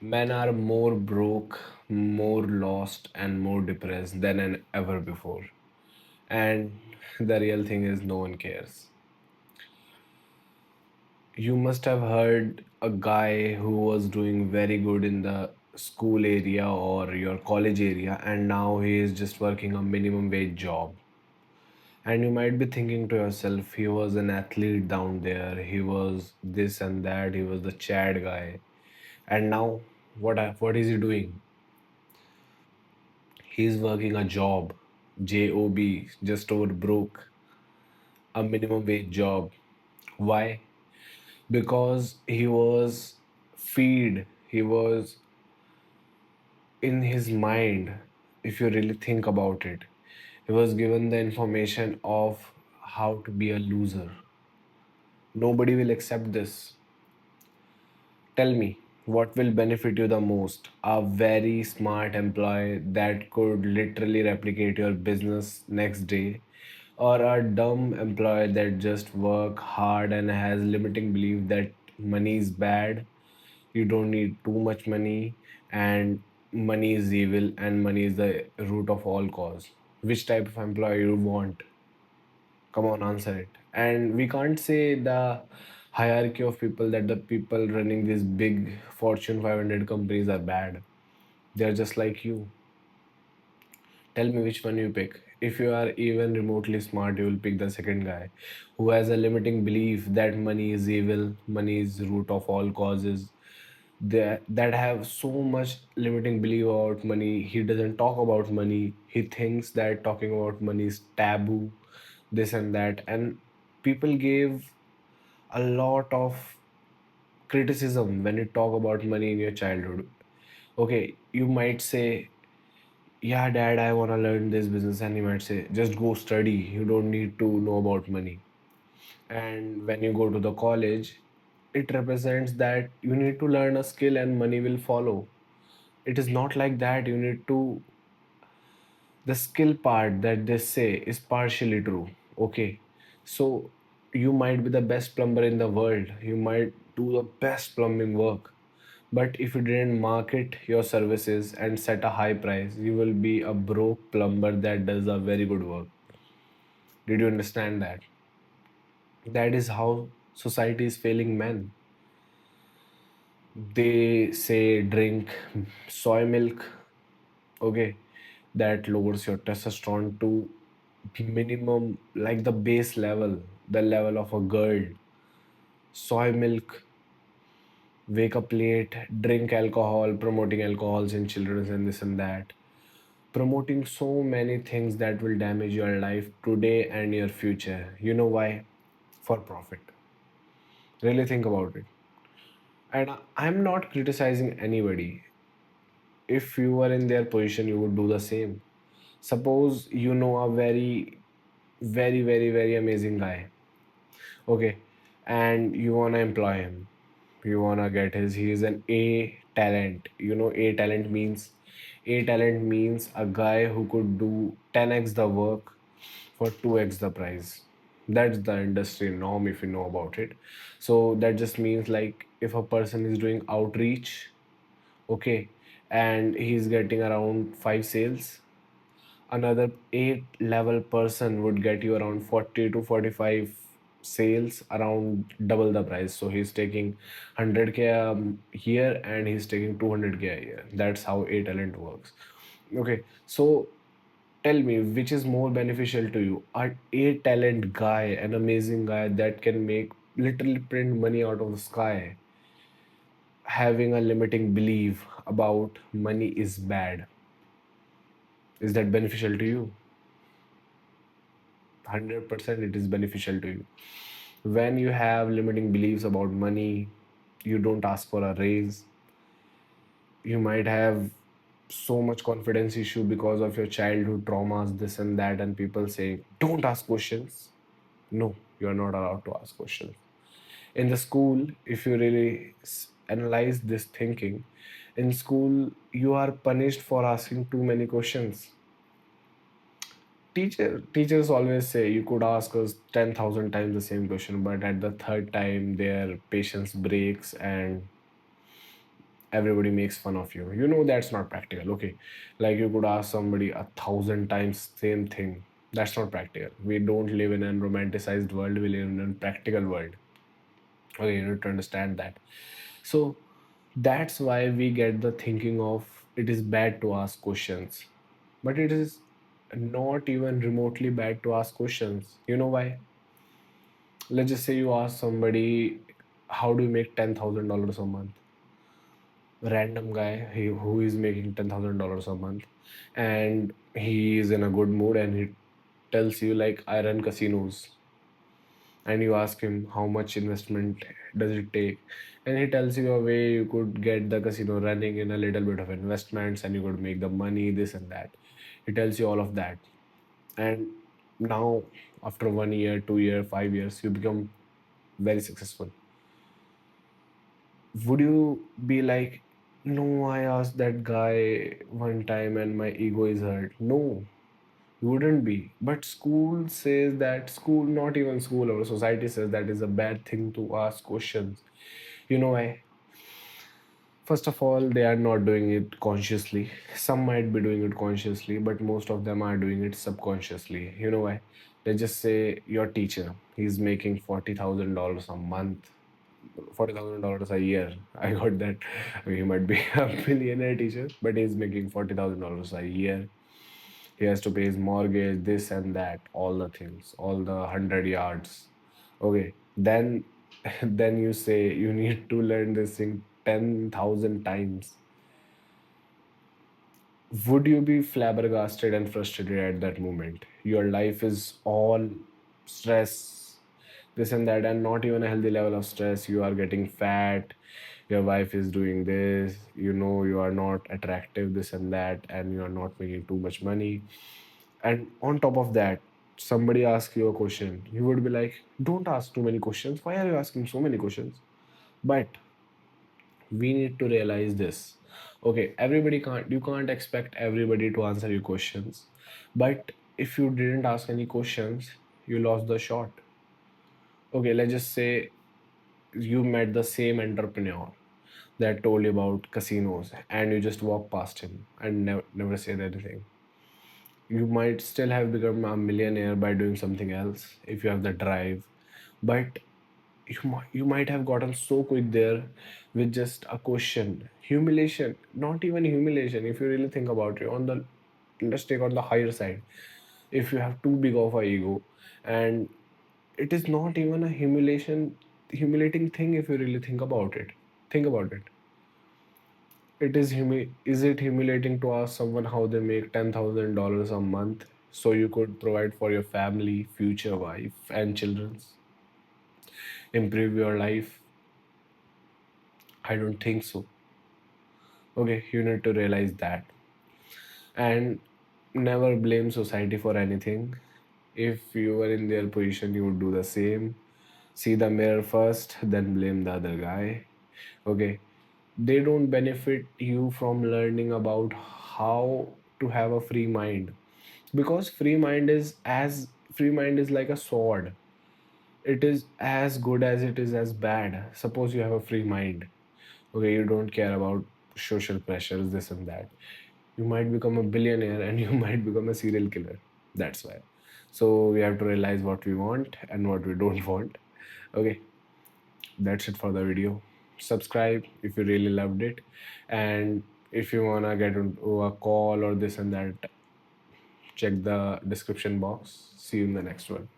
Men are more broke, more lost, and more depressed than ever before. And the real thing is, no one cares. You must have heard a guy who was doing very good in the school area or your college area, and now he is just working a minimum wage job. And you might be thinking to yourself, he was an athlete down there, he was this and that, he was the Chad guy. And now, what is he doing? He's working a job, job, just over broke, a minimum wage job. Why? Because he was in his mind. If you really think about it, he was given the information of how to be a loser. Nobody will accept this. Tell me, what will benefit you the most? A very smart employee that could literally replicate your business next day, or a dumb employee that just work hard and has limiting belief that money is bad, you don't need too much money, and money is evil and money is the root of all cause. Which type of employee you want? Come on, answer it. And we can't say the hierarchy of people that the people running these big Fortune 500 companies are bad. They're just like you. Tell me which one you pick. If you are even remotely smart, you will pick the second guy who has a limiting belief that money is evil, money is the root of all causes. That have so much limiting belief about money. He doesn't talk about money. He thinks that talking about money is taboo, this and that. And people gave a lot of criticism when you talk about money in your childhood. Okay, you might say, yeah, dad, I want to learn this business. And he might say, just go study. You don't need to know about money. And when you go to the college, it represents that you need to learn a skill and money will follow. It is not like that. You need to, the skill part that they say is partially true. Okay. So you might be the best plumber in the world. You might do the best plumbing work. But if you didn't market your services and set a high price, you will be a broke plumber that does a very good work. Did you understand that? That is how society is failing men. They say drink soy milk, okay, that lowers your testosterone to minimum, like the base level, the level of a girl. Soy milk, wake up late, drink alcohol, promoting alcohols in children and this and that. Promoting so many things that will damage your life today and your future. You know why? For profit. Really think about it. And I'm not criticizing anybody. If you were in their position, you would do the same. Suppose you know a very, very, very, very amazing guy. Okay. And you want to employ him. You want to get he is an A talent. You know, A talent means a guy who could do 10x the work for 2x the price. That's the industry norm if you know about it. So that just means like if a person is doing outreach, okay, and he's getting around 5 sales, another 8 level person would get you around 40 to 45 sales, around double the price. So he's taking 100K here and he's taking 200K a year. That's how A talent works. Okay, so tell me which is more beneficial to you, a talent guy, an amazing guy that can make literally print money out of the sky, having a limiting belief about money is bad. Is that beneficial to you? 100% it is beneficial to you. When you have limiting beliefs about money, you don't ask for a raise. You might have so much confidence issue because of your childhood traumas, this and that, and people say, don't ask questions. No, you're not allowed to ask questions. In the school, if you really analyze this thinking, in school, you are punished for asking too many questions. Teachers always say you could ask us 10,000 times the same question, but at the third time their patience breaks, everybody makes fun of you. You know that's not practical. Okay, like you could ask somebody 1,000 times same thing. That's not practical. We don't live in a romanticized world. We live in a practical world. Okay, you need to understand that. So that's why we get the thinking of it is bad to ask questions, but it is not even remotely bad to ask questions. You know why? Let's just say you ask somebody, how do you make $10,000 a month? Random guy who is making $10,000 a month, and he is in a good mood and he tells you like I run casinos, and you ask him how much investment does it take, and he tells you a way you could get the casino running in a little bit of investments and you could make the money, this and that. He tells you all of that, and now after 1 year, 2 year, 5 years, you become very successful. Would you be like, no, I asked that guy one time and my ego is hurt? No, you wouldn't be. But school says that, school, not even school, our society says that is a bad thing to ask questions. You know why? First of all, they are not doing it consciously. Some might be doing it consciously, but most of them are doing it subconsciously. You know why? Let's just say your teacher, he's making $40,000 a month, $40,000 a year. I got that. He might be a billionaire teacher, but he's making $40,000 a year. He has to pay his mortgage, this and that, all the things, all the 100 yards. Okay, then then you say you need to learn this thing 10,000 times. Would you be flabbergasted and frustrated at that moment? Your life is all stress, this and that, and not even a healthy level of stress. You are getting fat, your wife is doing this, you know, you are not attractive, this and that, and you are not making too much money. And on top of that, somebody asks you a question, you would be like, don't ask too many questions. Why are you asking so many questions? But we need to realize this. Okay, everybody can't, you can't expect everybody to answer your questions. But if you didn't ask any questions, you lost the shot. Okay, let's just say you met the same entrepreneur that told you about casinos and you just walk past him and never said anything. You might still have become a millionaire by doing something else if you have the drive, but you might have gotten so quick there with just a question. Humiliation, not even humiliation, if you really think about it, on the, let's take on the higher side, if you have too big of a ego, and it is not even a humiliating thing if you really think about it. Think about it. Is it humiliating to ask someone how they make $10,000 a month so you could provide for your family, future wife, and children's, improve your life? I don't think so. Okay, you need to realize that. And never blame society for anything. If you were in their position, you would do the same. See the mirror first, then blame the other guy. Okay, they don't benefit you from learning about how to have a free mind, because free mind is like a sword. It is as good as it is as bad. Suppose you have a free mind. Okay, you don't care about social pressures, this and that, you might become a billionaire and you might become a serial killer. That's why. So we have to realize what we want and what we don't want. Okay, that's it for the video. Subscribe if you really loved it, and if you wanna get into a call or this and that, check the description box. See you in the next one.